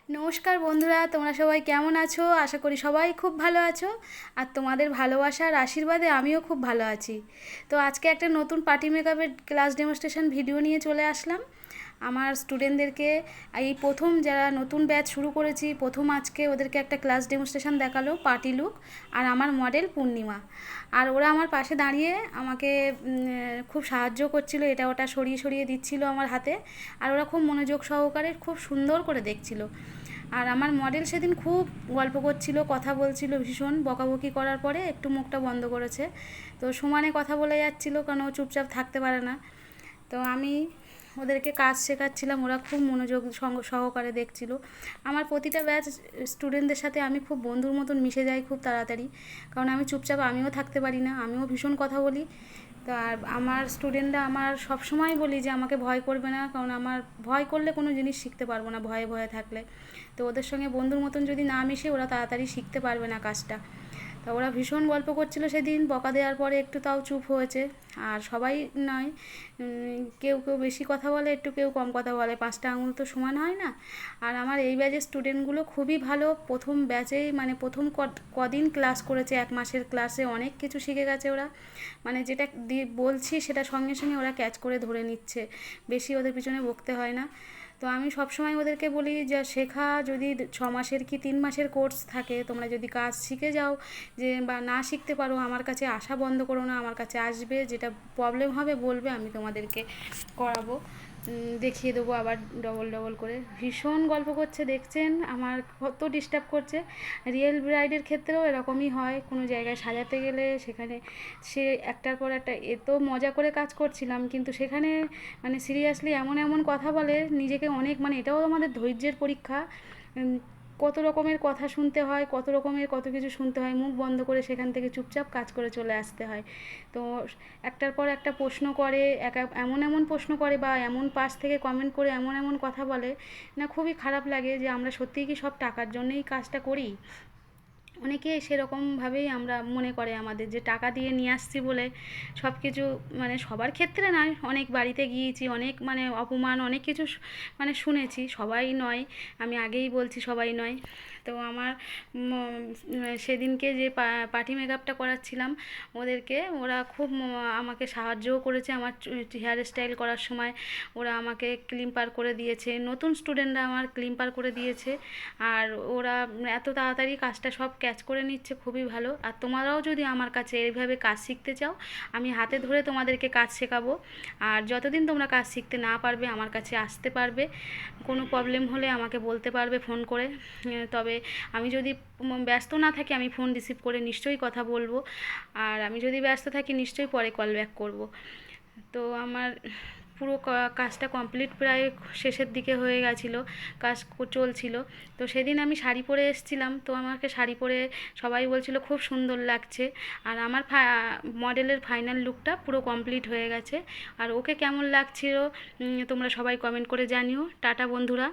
নমস্কার বন্ধুরা, তোমরা সবাই কেমন আছো? আশা করি সবাই খুব ভালো আছো। আর তোমাদের ভালোবাসার আশীর্বাদে আমিও খুব ভালো আছি। তো আজকে একটা নতুন পার্টি মেকআপের ক্লাস ডেমনস্ট্রেশন ভিডিও নিয়ে চলে আসলাম। আমার স্টুডেন্টদেরকে এই প্রথম যারা নতুন ব্যাচ শুরু করেছি, প্রথম আজকে ওদেরকে একটা ক্লাস ডেমনস্ট্রেশন দেখালো পার্টি লুক। আর আমার মডেল পূর্ণিমা। আর ওরা আমার পাশে দাঁড়িয়ে আমাকে খুব সাহায্য করছিল, এটা ওটা সরিয়ে সরিয়ে দিচ্ছিল আমার হাতে। আর ওরা খুব মনোযোগ সহকারে খুব সুন্দর করে দেখছিল। আর আমার মডেল সেদিন খুব গল্প করছিল, কথা বলছিল, ভীষণ বকাবকি করার পরে একটু মুখটা বন্ধ করেছে। তো সমানে কথা বলে যাচ্ছিল, কারণ ও চুপচাপ থাকতে পারে না। তো আমি ওদেরকে কাজ শেখাচ্ছিলাম, ওরা খুব মনোযোগ সহকারে দেখছিল। আমার প্রতিটা ব্যাচ স্টুডেন্টদের সাথে আমি খুব বন্ধুর মতন মিশে যাই খুব তাড়াতাড়ি, কারণ আমি চুপচাপ আমিও থাকতে পারি না, আমিও ভীষণ কথা বলি। তো আর আমার স্টুডেন্টরা আমার সব সময় বলি যে আমাকে ভয় করবে না, কারণ আমার ভয় করলে কোনো জিনিস শিখতে পারবো না, ভয়ে ভয়ে থাকলে। তো ওদের সঙ্গে বন্ধুর মতন যদি না মিশে ওরা তাড়াতাড়ি শিখতে পারবে না কাজটা। তা ওরা ভীষণ গল্প করছিল সেদিন, বকা দেওয়ার পরে একটু তাও চুপ হয়েছে। আর সবাই নয়, কেউ কেউ বেশি কথা বলে, একটু কেউ কম কথা বলে, পাঁচটা আঙুল তো সমান হয় না। আর আমার এই ব্যাচের স্টুডেন্টগুলো খুবই ভালো, প্রথম ব্যাচেই মানে প্রথম কদিন ক্লাস করেছে, 1 মাসের ক্লাসে অনেক কিছু শিখে গেছে ওরা। মানে যেটা বলছি সেটা সঙ্গে সঙ্গে ওরা ক্যাচ করে ধরে নিচ্ছে, বেশি ওদের পিছনে বকতে হয় না। তো আমি সবসময় ওদেরকে বলি যে শেখা যদি 6 মাসের কি 3 মাসের কোর্স থাকে, তোমরা যদি কাজ শিখে যাও যে বা না শিখতে পারো, আমার কাছে আসা বন্ধ করো না, আমার কাছে আসবে, যেটা প্রবলেম হবে বলবে, আমি তোমাদেরকে করাবো, দেখিয়ে দেবো আবার ডবল ডবল করে। ভীষণ গল্প করছে, দেখছেন আমার কত ডিস্টার্ব করছে। রিয়েল ব্রাইডের ক্ষেত্রেও এরকমই হয়, কোনো জায়গায় সাজাতে গেলে সেখানে সে একটার পর একটা, এত মজা করে কাজ করছিলাম কিন্তু সেখানে মানে সিরিয়াসলি এমন এমন কথা বলে, নিজেকে অনেক মানে এটাও আমাদের ধৈর্যের পরীক্ষা। কত রকমের কথা শুনতে হয়, কত রকমের কত কিছু শুনতে হয়, মুখ বন্ধ করে সেখান থেকে চুপচাপ কাজ করে চলে আসতে হয়। তো একটার পর একটা প্রশ্ন করে, এমন এমন প্রশ্ন করে বা এমন পাশ থেকে কমেন্ট করে এমন এমন কথা বলে না, খুবই খারাপ লাগে যে আমরা সত্যিই কি সব টাকার জন্যই কাজটা করি। অনেকে সেরকমভাবেই আমরা মনে করে আমাদের যে টাকা দিয়ে নিয়ে আসছি বলে সব কিছু, মানে সবার ক্ষেত্রে নয়, অনেক বাড়িতে গিয়েছি, অনেক মানে অপমান অনেক কিছু মানে শুনেছি, সবাই নয়, আমি আগেই বলছি সবাই নয়। তো আমার সেদিনকে যে পার্টি মেকআপটা করাচ্ছিলাম ওদেরকে, ওরা খুব আমাকে সাহায্যও করেছে আমার হেয়ার স্টাইল করার সময়। ওরা আমাকে ক্লিম্পার করে দিয়েছে, নতুন স্টুডেন্টরা আমার ক্লিম্পার করে দিয়েছে। আর ওরা এত তাড়াতাড়ি কাজটা সব ক্যাচ করে নিচ্ছে, খুবই ভালো। আর তোমরাও যদি আমার কাছে এইভাবে কাজ শিখতে চাও, আমি হাতে ধরে তোমাদেরকে কাজ শেখাবো। আর যতদিন তোমরা কাজ শিখতে না পারবে আমার কাছে আসতে পারবে, কোনো প্রবলেম হলে আমাকে বলতে পারবে ফোন করে। তবে আমি যদি ব্যস্ত না থাকি, আমি ফোন রিসিভ করে নিশ্চয়ই কথা বলবো। আর আমি যদি ব্যস্ত থাকি নিশ্চয়ই পরে কল ব্যাক করবো। তো আমার পুরো কাজটা কমপ্লিট প্রায় শেষের দিকে হয়ে গেছিলো, কাজ চলছিল। তো সেদিন আমি শাড়ি পরে এসেছিলাম, তো আমাকে শাড়ি পরে সবাই বলছিল খুব সুন্দর লাগছে। আর আমার মডেলের ফাইনাল লুকটা পুরো কমপ্লিট হয়ে গেছে। আর ওকে কেমন লাগছিল তোমরা সবাই কমেন্ট করে জানিও। টাটা বন্ধুরা।